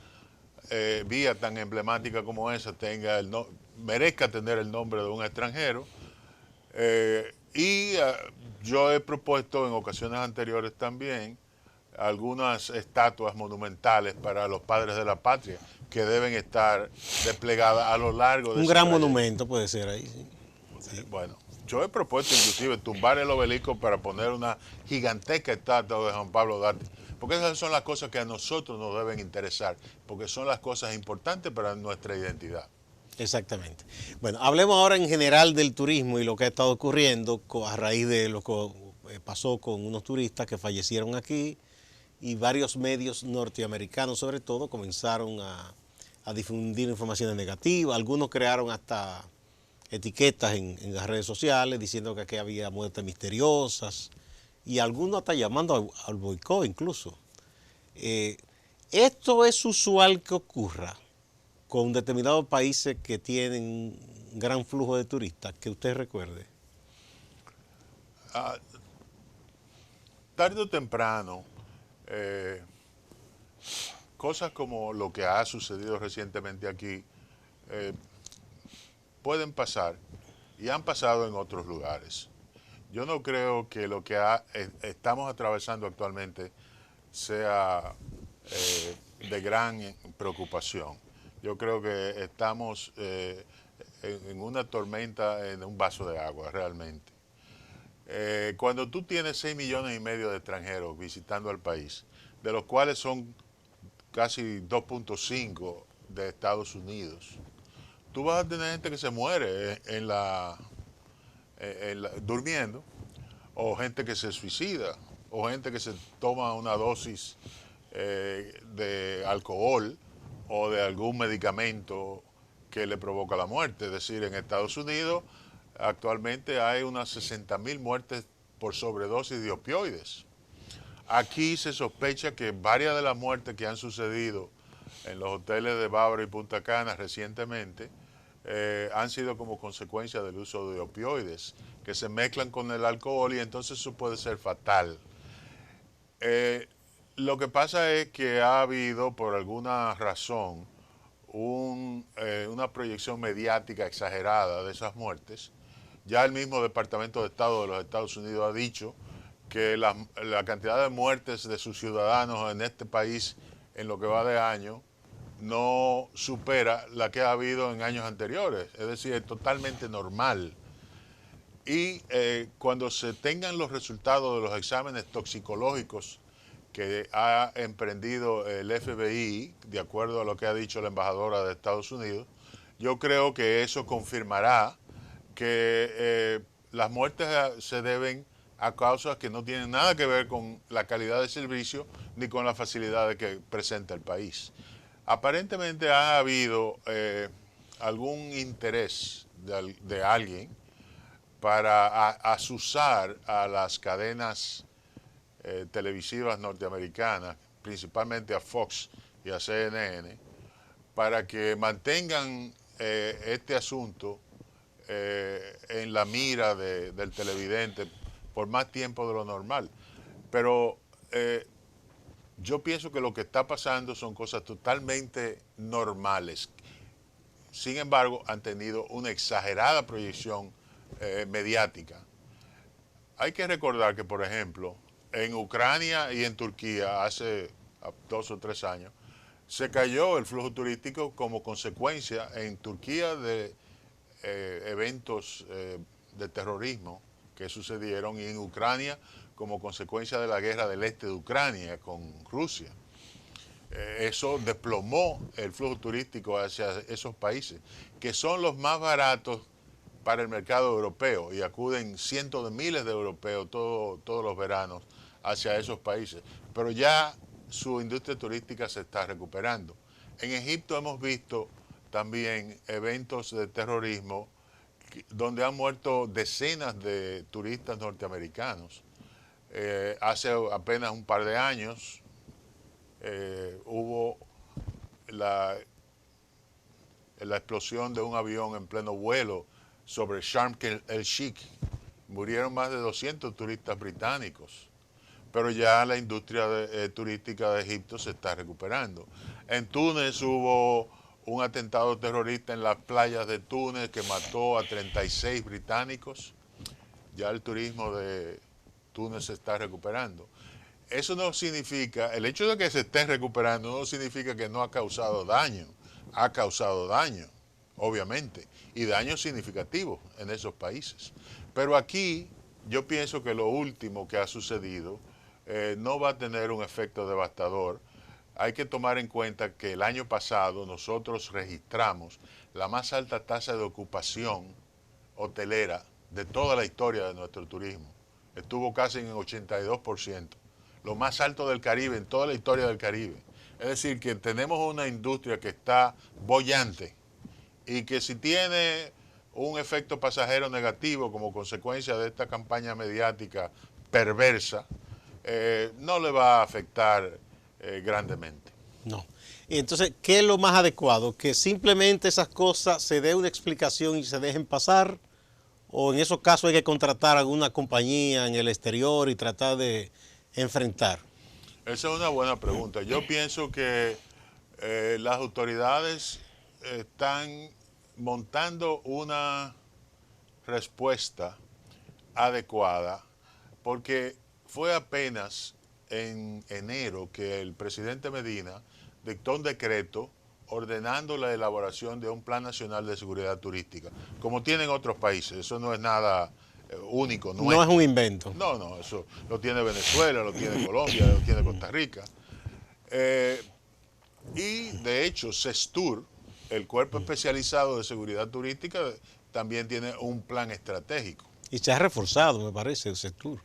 vía tan emblemática como esa merezca tener el nombre de un extranjero. Yo he propuesto en ocasiones anteriores también algunas estatuas monumentales para los padres de la patria que deben estar desplegadas a lo largo de un gran monumento puede ser ahí. Sí. Sí. Bueno, yo he propuesto inclusive tumbar el obelisco para poner una gigantesca estatua de Juan Pablo Duarte, porque esas son las cosas que a nosotros nos deben interesar, porque son las cosas importantes para nuestra identidad. Exactamente. Bueno, hablemos ahora en general del turismo y lo que ha estado ocurriendo a raíz de lo que pasó con unos turistas que fallecieron aquí y varios medios norteamericanos sobre todo comenzaron a difundir informaciones negativas. Algunos crearon hasta etiquetas en las redes sociales diciendo que aquí había muertes misteriosas y algunos hasta llamando al boicot incluso. Esto es usual que ocurra con determinados países que tienen un gran flujo de turistas, que usted recuerde. Tarde o temprano, cosas como lo que ha sucedido recientemente aquí pueden pasar y han pasado en otros lugares. Yo no creo que lo que estamos atravesando actualmente sea de gran preocupación. Yo creo que estamos en una tormenta en un vaso de agua, realmente. Cuando tú tienes 6,5 millones de extranjeros visitando el país, de los cuales son casi 2,5 de Estados Unidos, tú vas a tener gente que se muere durmiendo, o gente que se suicida, o gente que se toma una dosis de alcohol o de algún medicamento que le provoca la muerte. Es decir, en Estados Unidos actualmente hay unas 60,000 muertes por sobredosis de opioides. Aquí se sospecha que varias de las muertes que han sucedido en los hoteles de Bávaro y Punta Cana recientemente han sido como consecuencia del uso de opioides que se mezclan con el alcohol y entonces eso puede ser fatal. Lo que pasa es que ha habido, por alguna razón, una proyección mediática exagerada de esas muertes. Ya el mismo Departamento de Estado de los Estados Unidos ha dicho que la cantidad de muertes de sus ciudadanos en este país en lo que va de año no supera la que ha habido en años anteriores. Es decir, es totalmente normal. Y cuando se tengan los resultados de los exámenes toxicológicos que ha emprendido el FBI, de acuerdo a lo que ha dicho la embajadora de Estados Unidos, yo creo que eso confirmará que las muertes se deben a causas que no tienen nada que ver con la calidad de servicio ni con las facilidades que presenta el país. Aparentemente ha habido algún interés de alguien para asusar a las cadenas televisivas norteamericanas, principalmente a Fox y a CNN, para que mantengan este asunto en la mira del televidente por más tiempo de lo normal. Pero yo pienso que lo que está pasando son cosas totalmente normales. Sin embargo, han tenido una exagerada proyección mediática. Hay que recordar que, por ejemplo, en Ucrania y en Turquía hace 2 o 3 años, se cayó el flujo turístico como consecuencia en Turquía de eventos de terrorismo que sucedieron y en Ucrania como consecuencia de la guerra del este de Ucrania con Rusia. Eso desplomó el flujo turístico hacia esos países, que son los más baratos para el mercado europeo y acuden cientos de miles de europeos todos los veranos hacia esos países. Pero ya su industria turística se está recuperando. En Egipto hemos visto también eventos de terrorismo donde han muerto decenas de turistas norteamericanos. Hace apenas un par de años hubo la explosión de un avión en pleno vuelo sobre Sharm el-Sheikh. Murieron más de 200 turistas británicos. Pero ya la industria turística de Egipto se está recuperando. En Túnez hubo un atentado terrorista en las playas de Túnez que mató a 36 británicos. Ya el turismo de Túnez se está recuperando. Eso no significa, el hecho de que se esté recuperando no significa que no ha causado daño. Ha causado daño, obviamente, y daños significativos en esos países. Pero aquí yo pienso que lo último que ha sucedido no va a tener un efecto devastador. Hay que tomar en cuenta que el año pasado nosotros registramos la más alta tasa de ocupación hotelera de toda la historia de nuestro turismo. Estuvo casi en el 82%, lo más alto del Caribe, en toda la historia del Caribe. Es decir, que tenemos una industria que está boyante y que si tiene un efecto pasajero negativo como consecuencia de esta campaña mediática perversa, no le va a afectar grandemente. No. Y entonces, ¿qué es lo más adecuado? ¿Que simplemente esas cosas se dé una explicación y se dejen pasar? ¿O en esos casos hay que contratar a alguna compañía en el exterior y tratar de enfrentar? Esa es una buena pregunta. Yo pienso que las autoridades están montando una respuesta adecuada porque fue apenas en enero que el presidente Medina dictó un decreto ordenando la elaboración de un plan nacional de seguridad turística, como tienen otros países. Eso no es nada único, nuestro. No es un invento. No, no, eso lo tiene Venezuela, lo tiene Colombia, lo tiene Costa Rica. Y de hecho, CESTUR, el Cuerpo Especializado de Seguridad Turística, también tiene un plan estratégico. Y se ha reforzado, me parece, el sector,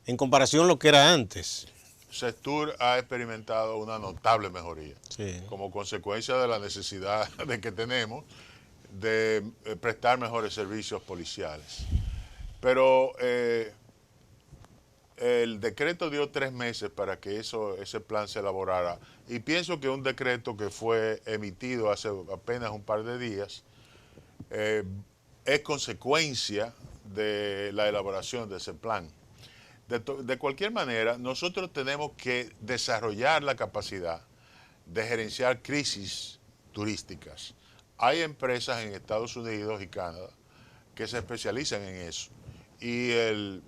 en comparación a lo que era antes. CESTUR ha experimentado una notable mejoría, Sí. como consecuencia de la necesidad de que tenemos de prestar mejores servicios policiales. Pero el decreto dio 3 meses para que ese plan se elaborara. Y pienso que un decreto que fue emitido hace apenas un par de días es consecuencia de la elaboración de ese plan. De cualquier manera, nosotros tenemos que desarrollar la capacidad de gerenciar crisis turísticas. Hay empresas en Estados Unidos y Canadá que se especializan en eso. Y el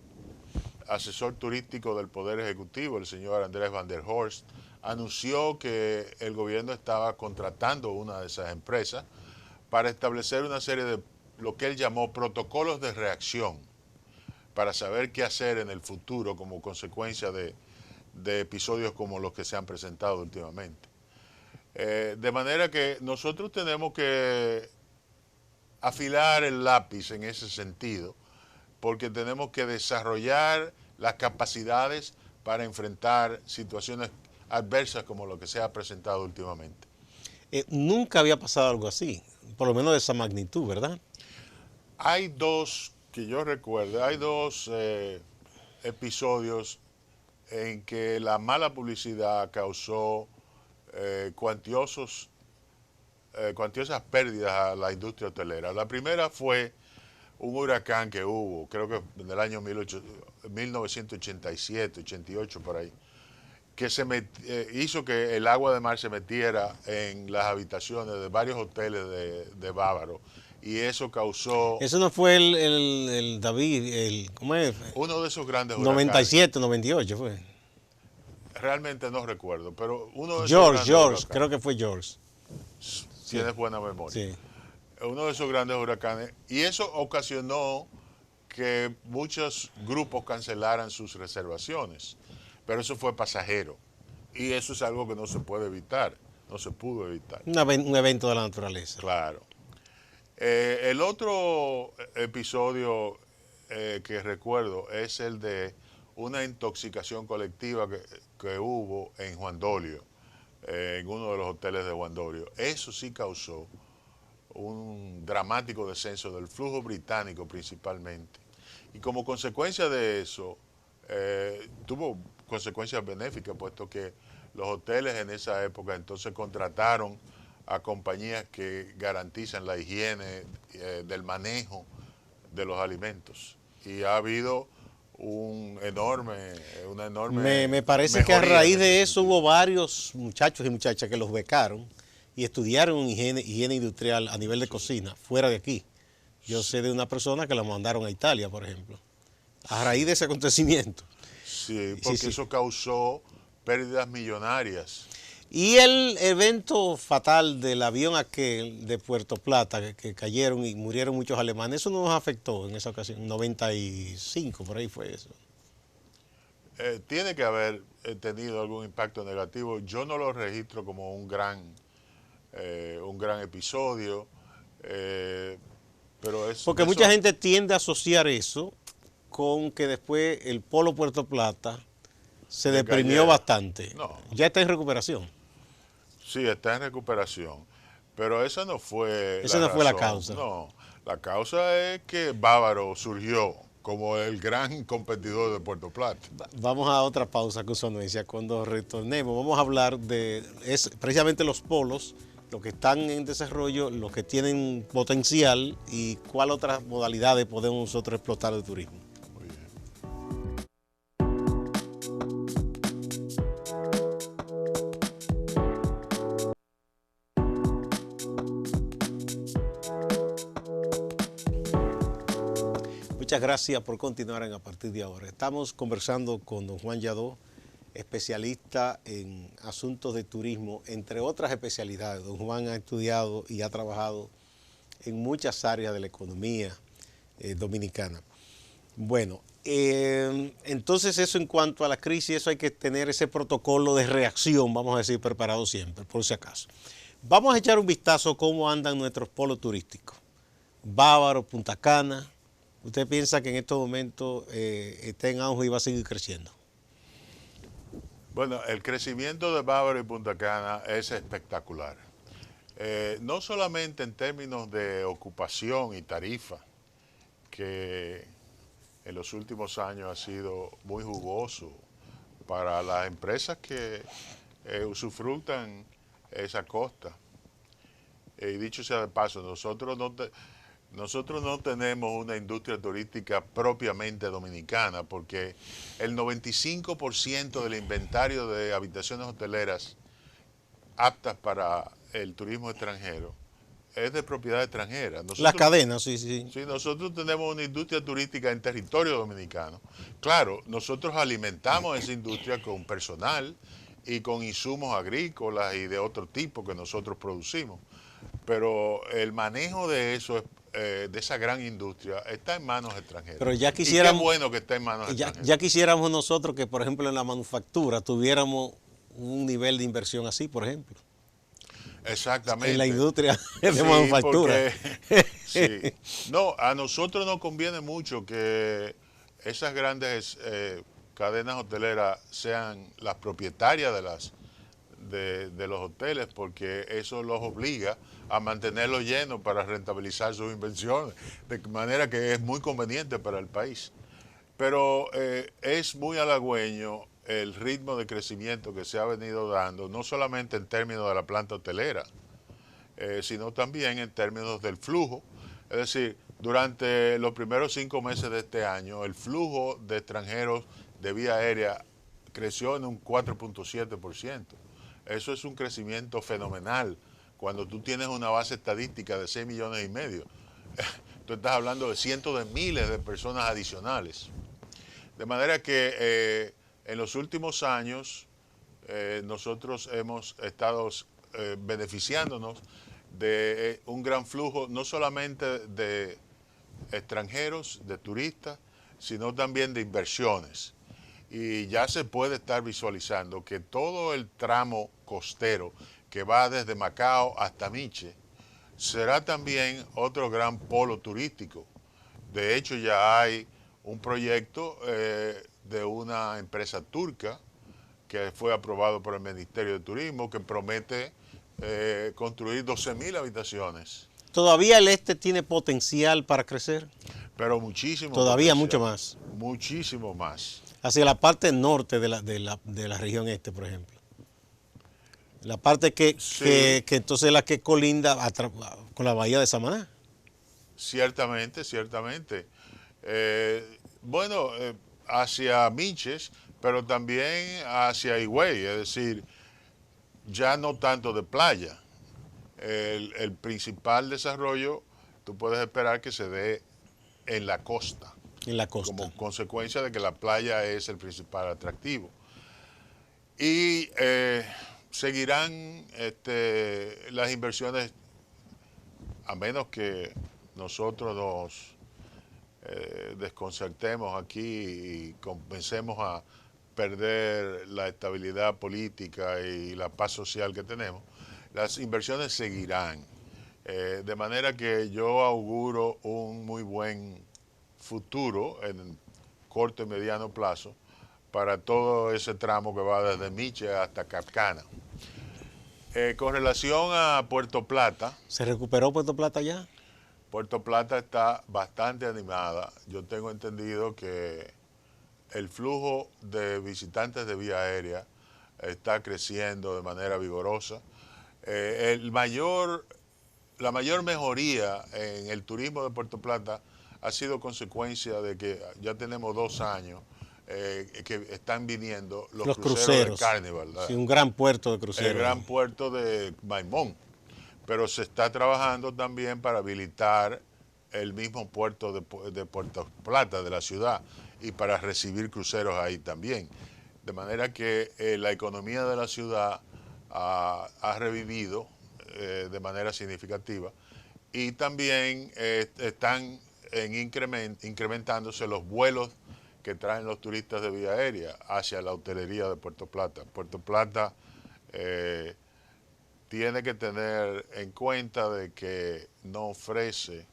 asesor turístico del Poder Ejecutivo, el señor Andrés Van der Horst, anunció que el gobierno estaba contratando una de esas empresas para establecer una serie de lo que él llamó protocolos de reacción para saber qué hacer en el futuro como consecuencia de episodios como los que se han presentado últimamente. De manera que nosotros tenemos que afilar el lápiz en ese sentido, porque tenemos que desarrollar las capacidades para enfrentar situaciones adversas como lo que se ha presentado últimamente. Nunca había pasado algo así, por lo menos de esa magnitud, ¿verdad? Hay dos, que yo recuerdo, hay dos episodios en que la mala publicidad causó cuantiosas pérdidas a la industria hotelera. La primera fue un huracán que hubo, creo que en el año 1987, 88 por ahí, que hizo que el agua de mar se metiera en las habitaciones de varios hoteles de Bávaro, y eso causó Eso no fue el David, ¿cómo es? uno de esos grandes huracanes. 97, 98 fue. Realmente no recuerdo, pero uno de esos George, grandes huracanes, creo que fue George. Sí, tienes buena memoria, sí. uno de esos grandes huracanes, y eso ocasionó que muchos grupos cancelaran sus reservaciones, pero eso fue pasajero, y eso es algo que no se puede evitar, no se pudo evitar. Un evento de la naturaleza. Claro. El otro episodio que recuerdo es el de una intoxicación colectiva que hubo en Juan Dolio, en uno de los hoteles de Juan Dolio. Eso sí causó un dramático descenso del flujo británico principalmente. Y como consecuencia de eso, tuvo consecuencias benéficas, puesto que los hoteles en esa época entonces contrataron a compañías que garantizan la higiene del manejo de los alimentos. Y ha habido una enorme Me parece que a mejoría raíz en de ese eso sentido. hubo varios muchachos y muchachas que los becaron y estudiaron higiene industrial a nivel de cocina, fuera de aquí. Yo sé de una persona que la mandaron a Italia, por ejemplo, a raíz de ese acontecimiento. Sí, porque eso causó pérdidas millonarias. Y el evento fatal del avión aquel de Puerto Plata, que cayeron y murieron muchos alemanes, eso no nos afectó en esa ocasión, 95, por ahí fue eso. Tiene que haber tenido algún impacto negativo. Yo no lo registro como un gran episodio, pero Porque de mucha eso gente tiende a asociar eso con que después el Polo Puerto Plata se deprimió cayera. bastante. No, Ya está en recuperación. sí, está en recuperación, pero esa no fue Esa la no fue la razón. causa. No, la causa es que Bávaro surgió como el gran competidor de Puerto Plata. Vamos a otra pausa con su anuencia. Cuando retornemos vamos a hablar de precisamente los polos, los que están en desarrollo, los que tienen potencial y cuál otras modalidades podemos nosotros explotar de turismo. Muy bien. Muchas gracias por continuar a partir de ahora. Estamos conversando con don Juan Lladó, especialista en asuntos de turismo, entre otras especialidades. Don Juan ha estudiado y ha trabajado en muchas áreas de la economía dominicana. Bueno, entonces eso en cuanto a la crisis, eso hay que tener ese protocolo de reacción, vamos a decir, preparado siempre, por si acaso. Vamos a echar un vistazo a cómo andan nuestros polos turísticos. Bávaro, Punta Cana. ¿Usted piensa que en estos momentos está en auge y va a seguir creciendo? Bueno, el crecimiento de Bávaro y Punta Cana es espectacular. No solamente en términos de ocupación y tarifa, que en los últimos años ha sido muy jugoso para las empresas que usufructan esa costa. Y dicho sea de paso, nosotros no tenemos una industria turística propiamente dominicana, porque el 95% del inventario de habitaciones hoteleras aptas para el turismo extranjero es de propiedad extranjera. Las cadenas, sí, sí. Sí, nosotros tenemos una industria turística en territorio dominicano. Claro, nosotros alimentamos esa industria con personal y con insumos agrícolas y de otro tipo que nosotros producimos. Pero el manejo de eso, de esa gran industria, está en manos extranjeras. Pero ya quisiéramos, y qué bueno que está en manos extranjeras. Ya quisiéramos nosotros que, por ejemplo, en la manufactura tuviéramos un nivel de inversión así, por ejemplo. Exactamente. En la industria de manufactura. Sí. No, a nosotros nos conviene mucho que esas grandes cadenas hoteleras sean las propietarias de los hoteles, porque eso los obliga a mantenerlos llenos para rentabilizar sus inversiones, de manera que es muy conveniente para el país. Pero es muy halagüeño el ritmo de crecimiento que se ha venido dando, no solamente en términos de la planta hotelera, sino también en términos del flujo. Es decir, Durante los primeros 5 meses de este año, el flujo de extranjeros de vía aérea creció en un 4.7%. Eso es un crecimiento fenomenal. Cuando tú tienes una base estadística de 6 millones y medio, tú estás hablando de cientos de miles de personas adicionales. De manera que en los últimos años nosotros hemos estado beneficiándonos de un gran flujo, no solamente de extranjeros, de turistas, sino también de inversiones. Y ya se puede estar visualizando que todo el tramo costero que va desde Macao hasta Miche será también otro gran polo turístico. De hecho, ya hay un proyecto de una empresa turca que fue aprobado por el Ministerio de Turismo que promete construir 12.000 habitaciones. ¿Todavía el este tiene potencial para crecer? Pero muchísimo Todavía potencial, mucho más. muchísimo más. Hacia la parte norte de la región este, por ejemplo. La parte Sí, que entonces es la que colinda con la bahía de Samaná. ciertamente, ciertamente. Bueno, hacia Miches, pero también hacia Higüey, es decir, ya no tanto de playa. El principal desarrollo tú puedes esperar que se dé en la costa, En la costa. como consecuencia de que la playa es el principal atractivo. Y seguirán las inversiones, a menos que nosotros nos desconcertemos aquí y comencemos a perder la estabilidad política y la paz social que tenemos, las inversiones seguirán. De manera que yo auguro un muy buen futuro en corto y mediano plazo para todo ese tramo que va desde Miche hasta Capcana. Con relación a Puerto Plata, ¿Se recuperó Puerto Plata ya? Puerto Plata está bastante animada. Yo tengo entendido que el flujo de visitantes de vía aérea está creciendo de manera vigorosa. La mayor mejoría en el turismo de Puerto Plata ha sido consecuencia de que ya tenemos 2 años que están viniendo los Los cruceros de cruceros. Carnival, Sí, un gran puerto de el cruceros gran ahí. puerto de Maimón. Pero se está trabajando también para habilitar el mismo puerto de Puerto Plata, de la ciudad, y para recibir cruceros ahí también. De manera que la economía de la ciudad ha revivido de manera significativa y también están incrementándose los vuelos que traen los turistas de vía aérea hacia la hotelería de Puerto Plata. Puerto Plata eh, tiene que tener en cuenta de que no ofrece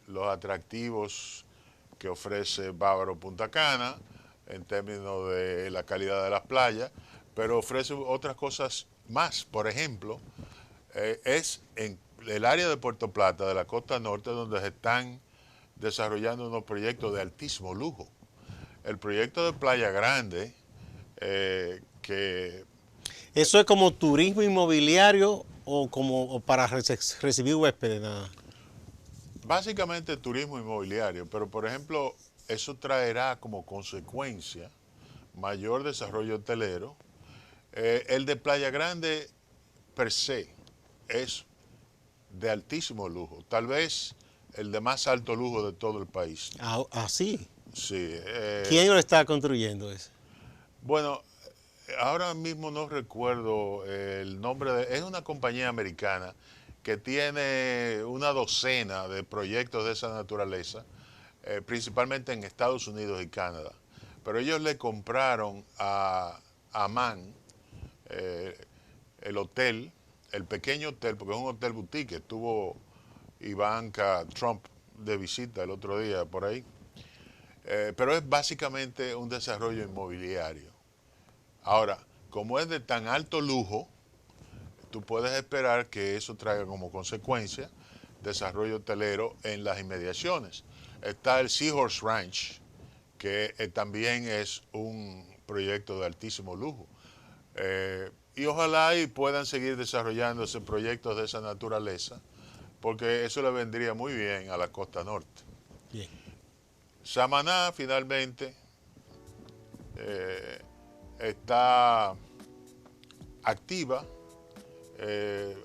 los atractivos que ofrece Bávaro Punta Cana en términos de la calidad de las playas, pero ofrece otras cosas más. Por ejemplo, es en el área de Puerto Plata, de la costa norte, donde se están desarrollando unos proyectos de altísimo lujo. El proyecto de Playa Grande, que ¿Eso es como turismo inmobiliario o para recibir huéspedes nada? básicamente turismo inmobiliario, pero por ejemplo, eso traerá como consecuencia mayor desarrollo hotelero. El de Playa Grande per se es de altísimo lujo, tal vez el de más alto lujo de todo el país. Así. Sí, ¿Quién lo está construyendo eso? bueno, ahora mismo no recuerdo el nombre es una compañía americana que tiene una docena de proyectos de esa naturaleza, principalmente en Estados Unidos y Canadá. Pero ellos le compraron a Amman eh, el hotel, el pequeño hotel, porque es un hotel boutique, estuvo Ivanka Trump de visita el otro día por ahí, pero es básicamente un desarrollo inmobiliario. Ahora, como es de tan alto lujo, tú puedes esperar que eso traiga como consecuencia desarrollo hotelero en las inmediaciones. Está el Seahorse Ranch, que también es un proyecto de altísimo lujo. Y ojalá y puedan seguir desarrollándose proyectos de esa naturaleza porque eso le vendría muy bien a la costa norte. Bien. Samaná finalmente está activa.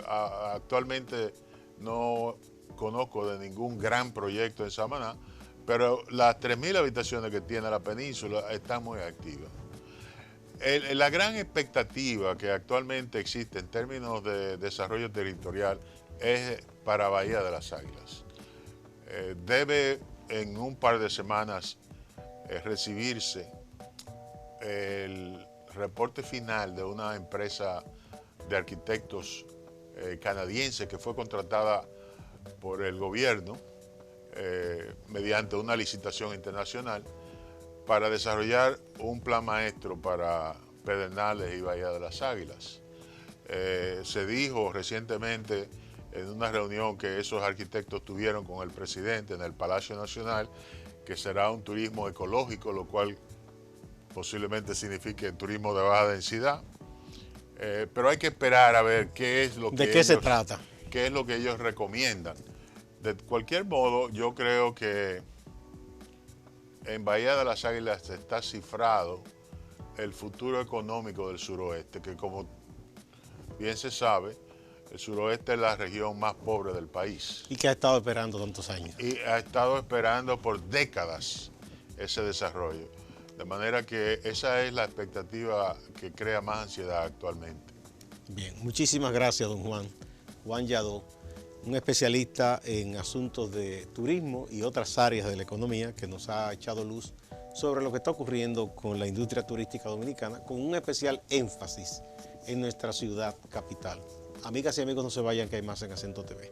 Actualmente no conozco de ningún gran proyecto en Samaná, pero las 3.000 habitaciones que tiene la península están muy activas. La gran expectativa que actualmente existe en términos de desarrollo territorial es para Bahía de las Águilas. Debe en un par de semanas recibirse el reporte final de una empresa de arquitectos canadiense que fue contratada por el gobierno mediante una licitación internacional para desarrollar un plan maestro para Pedernales y Bahía de las Águilas. Se dijo recientemente en una reunión que esos arquitectos tuvieron con el presidente en el Palacio Nacional que será un turismo ecológico, lo cual posiblemente signifique turismo de baja densidad. Pero hay que esperar a ver qué es lo que ¿De qué se trata? Qué es lo que ellos recomiendan. De cualquier modo, yo creo que en Bahía de las Águilas está cifrado el futuro económico del suroeste, que como bien se sabe, el suroeste es la región más pobre del país. Y que ha estado esperando tantos años. Y ha estado esperando por décadas ese desarrollo. De manera que esa es la expectativa que crea más ansiedad actualmente. Bien, muchísimas gracias, don Juan. Juan Yadó, un especialista en asuntos de turismo y otras áreas de la economía que nos ha echado luz sobre lo que está ocurriendo con la industria turística dominicana, con un especial énfasis en nuestra ciudad capital. Amigas y amigos, no se vayan, que hay más en Acento TV.